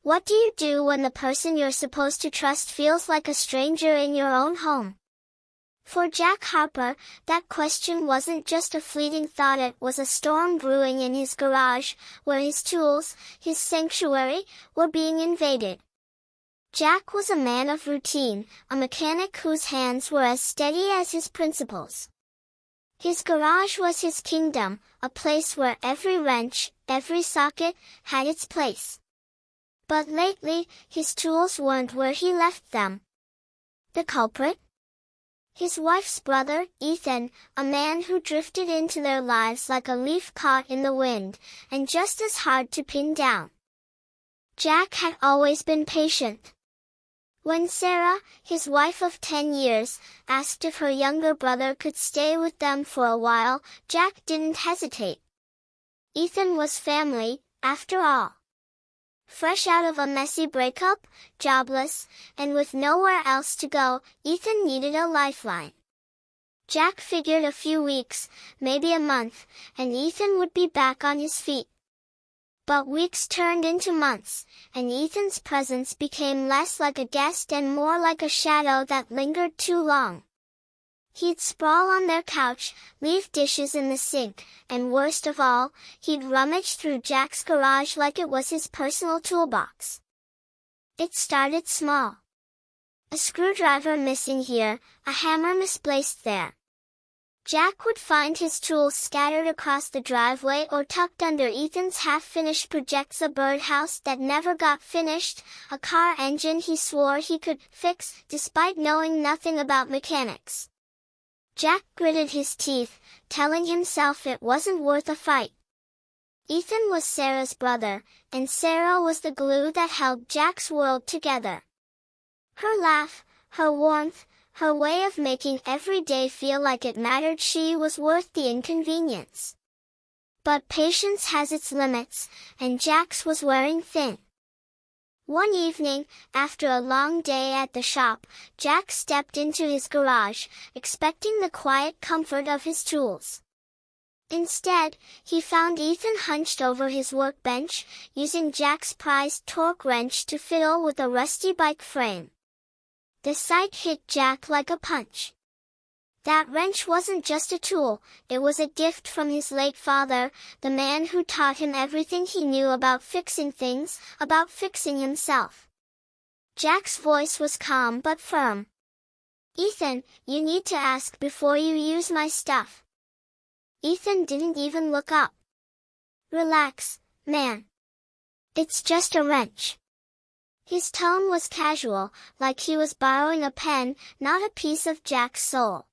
What do you do when the person you're supposed to trust feels like a stranger in your own home? For Jack Harper, that question wasn't just a fleeting thought, it was a storm brewing in his garage, where his tools, his sanctuary, were being invaded. Jack was a man of routine, a mechanic whose hands were as steady as his principles. His garage was his kingdom, a place where every wrench, every socket, had its place. But lately, his tools weren't where he left them. The culprit? His wife's brother, Ethan, a man who drifted into their lives like a leaf caught in the wind, and just as hard to pin down. Jack had always been patient. When Sarah, his wife of 10 years, asked if her younger brother could stay with them for a while, Jack didn't hesitate. Ethan was family, after all. Fresh out of a messy breakup, jobless, and with nowhere else to go, Ethan needed a lifeline. Jack figured a few weeks, maybe a month, and Ethan would be back on his feet. But weeks turned into months, and Ethan's presence became less like a guest and more like a shadow that lingered too long. He'd sprawl on their couch, leave dishes in the sink, and worst of all, he'd rummage through Jack's garage like it was his personal toolbox. It started small. A screwdriver missing here, a hammer misplaced there. Jack would find his tools scattered across the driveway or tucked under Ethan's half-finished projects, a birdhouse that never got finished, a car engine he swore he could fix, despite knowing nothing about mechanics. Jack gritted his teeth, telling himself it wasn't worth a fight. Ethan was Sarah's brother, and Sarah was the glue that held Jack's world together. Her laugh, her warmth, her way of making every day feel like it mattered, she was worth the inconvenience. But patience has its limits, and Jack's was wearing thin. One evening, after a long day at the shop, Jack stepped into his garage, expecting the quiet comfort of his tools. Instead, he found Ethan hunched over his workbench, using Jack's prized torque wrench to fiddle with a rusty bike frame. The sight hit Jack like a punch. That wrench wasn't just a tool, it was a gift from his late father, the man who taught him everything he knew about fixing things, about fixing himself. Jack's voice was calm but firm. "Ethan, you need to ask before you use my stuff." Ethan didn't even look up. "Relax, man. It's just a wrench." His tone was casual, like he was borrowing a pen, not a piece of Jack's soul.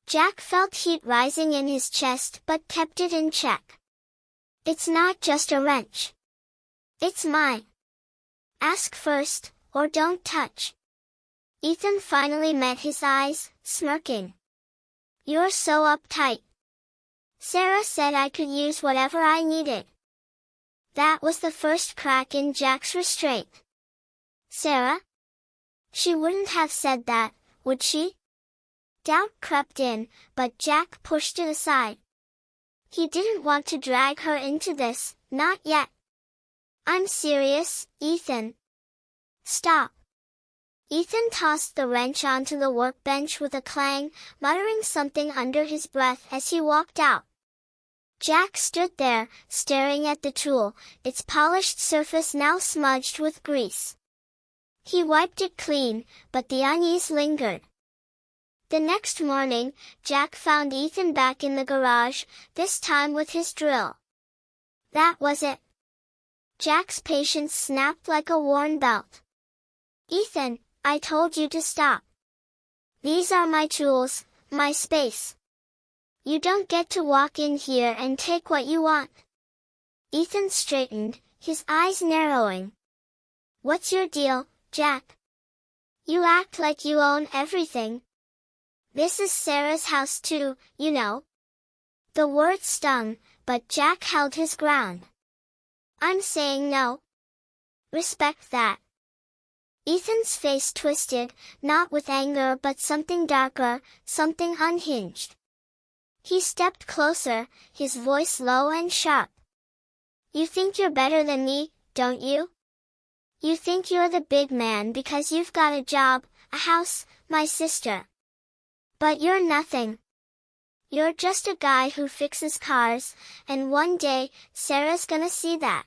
Jack felt heat rising in his chest but kept it in check. "It's not just a wrench. It's mine. Ask first, or don't touch." Ethan finally met his eyes, smirking. "You're so uptight. Sarah said I could use whatever I needed." That was the first crack in Jack's restraint. Sarah? She wouldn't have said that, would she? Doubt crept in, but Jack pushed it aside. He didn't want to drag her into this, not yet. "I'm serious, Ethan." "Stop." Ethan tossed the wrench onto the workbench with a clang, muttering something under his breath as he walked out. Jack stood there, staring at the tool, its polished surface now smudged with grease. He wiped it clean, but the unease lingered. The next morning, Jack found Ethan back in the garage, this time with his drill. That was it. Jack's patience snapped like a worn belt. "Ethan, I told you to stop. These are my tools, my space. You don't get to walk in here and take what you want." Ethan straightened, his eyes narrowing. "What's your deal, Jack? You act like you own everything. This is Sarah's house too, you know." The word stung, but Jack held his ground. "I'm saying no. Respect that." Ethan's face twisted, not with anger but something darker, something unhinged. He stepped closer, his voice low and sharp. "You think you're better than me, don't you? You think you're the big man because you've got a job, a house, my sister. But you're nothing. You're just a guy who fixes cars, and one day, Sarah's gonna see that."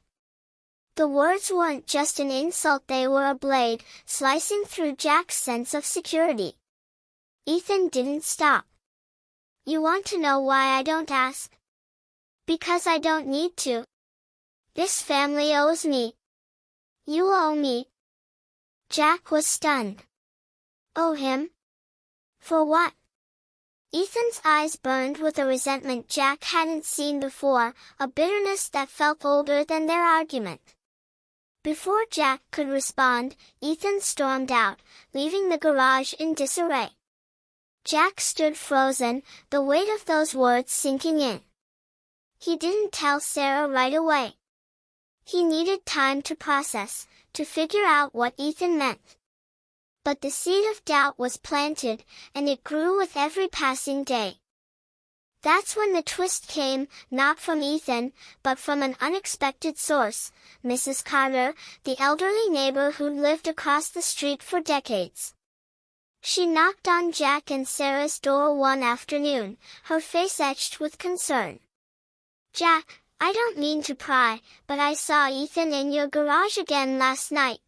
The words weren't just an insult, they were a blade, slicing through Jack's sense of security. Ethan didn't stop. "You want to know why I don't ask?" "Because I don't need to. This family owes me." "You owe me." Jack was stunned. "Owe him? For what?" Ethan's eyes burned with a resentment Jack hadn't seen before, a bitterness that felt older than their argument. Before Jack could respond, Ethan stormed out, leaving the garage in disarray. Jack stood frozen, the weight of those words sinking in. He didn't tell Sarah right away. He needed time to process, to figure out what Ethan meant. But the seed of doubt was planted, and it grew with every passing day. That's when the twist came, not from Ethan, but from an unexpected source, Mrs. Carter, the elderly neighbor who'd lived across the street for decades. She knocked on Jack and Sarah's door one afternoon, her face etched with concern. "Jack, I don't mean to pry, but I saw Ethan in your garage again last night.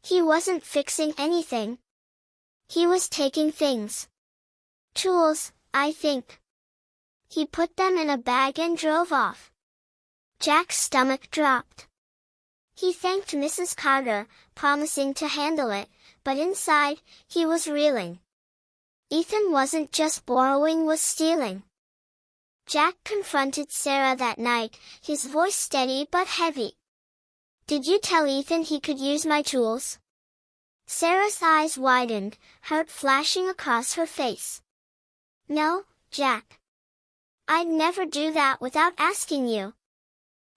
He wasn't fixing anything. He was taking things. Tools, I think. He put them in a bag and drove off." Jack's stomach dropped. He thanked Mrs. Carter, promising to handle it, but inside, he was reeling. Ethan wasn't just borrowing, was stealing. Jack confronted Sarah that night, his voice steady but heavy. "Did you tell Ethan he could use my tools?" Sarah's eyes widened, hurt flashing across her face. "No, Jack. I'd never do that without asking you."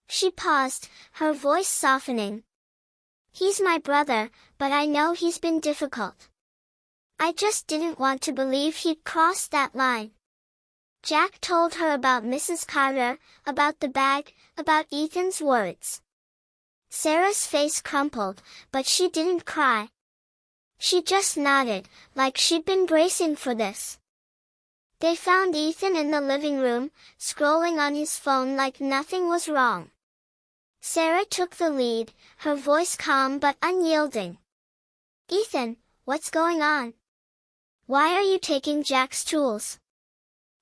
She paused, her voice softening. "He's my brother, but I know he's been difficult. I just didn't want to believe he'd crossed that line." Jack told her about Mrs. Carter, about the bag, about Ethan's words. Sarah's face crumpled, but she didn't cry. She just nodded, like she'd been bracing for this. They found Ethan in the living room, scrolling on his phone like nothing was wrong. Sarah took the lead, her voice calm but unyielding. "Ethan, what's going on? Why are you taking Jack's tools?"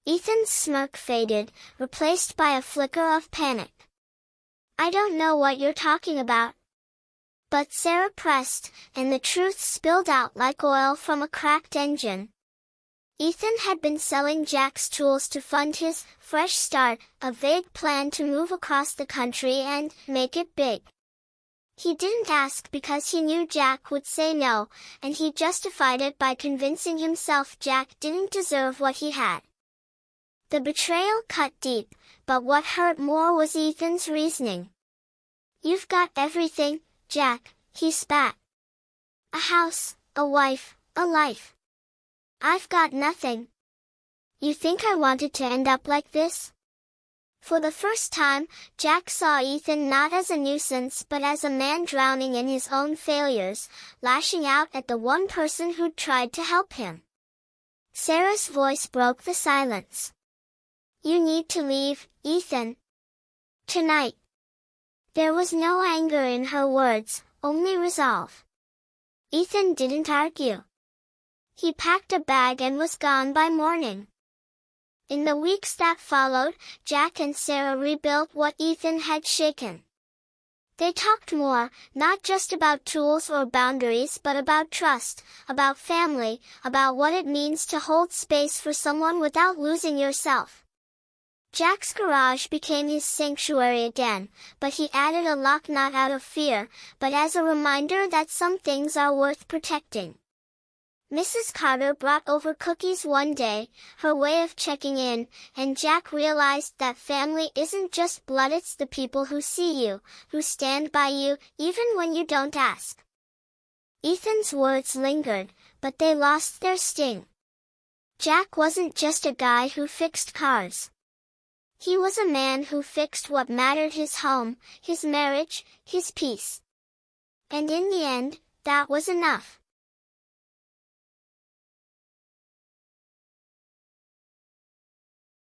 Ethan's smirk faded, replaced by a flicker of panic. "I don't know what you're talking about." But Sarah pressed, and the truth spilled out like oil from a cracked engine. Ethan had been selling Jack's tools to fund his fresh start, a vague plan to move across the country and make it big. He didn't ask because he knew Jack would say no, and he justified it by convincing himself Jack didn't deserve what he had. The betrayal cut deep, but what hurt more was Ethan's reasoning. "You've got everything, Jack," he spat. "A house, a wife, a life. I've got nothing. You think I wanted to end up like this?" For the first time, Jack saw Ethan not as a nuisance but as a man drowning in his own failures, lashing out at the one person who'd tried to help him. Sarah's voice broke the silence. "You need to leave, Ethan. Tonight." There was no anger in her words, only resolve. Ethan didn't argue. He packed a bag and was gone by morning. In the weeks that followed, Jack and Sarah rebuilt what Ethan had shaken. They talked more, not just about tools or boundaries but about trust, about family, about what it means to hold space for someone without losing yourself. Jack's garage became his sanctuary again, but he added a lock not out of fear, but as a reminder that some things are worth protecting. Mrs. Carter brought over cookies one day, her way of checking in, and Jack realized that family isn't just blood, it's the people who see you, who stand by you, even when you don't ask. Ethan's words lingered, but they lost their sting. Jack wasn't just a guy who fixed cars. He was a man who fixed what mattered: his home, his marriage, his peace. And in the end, that was enough.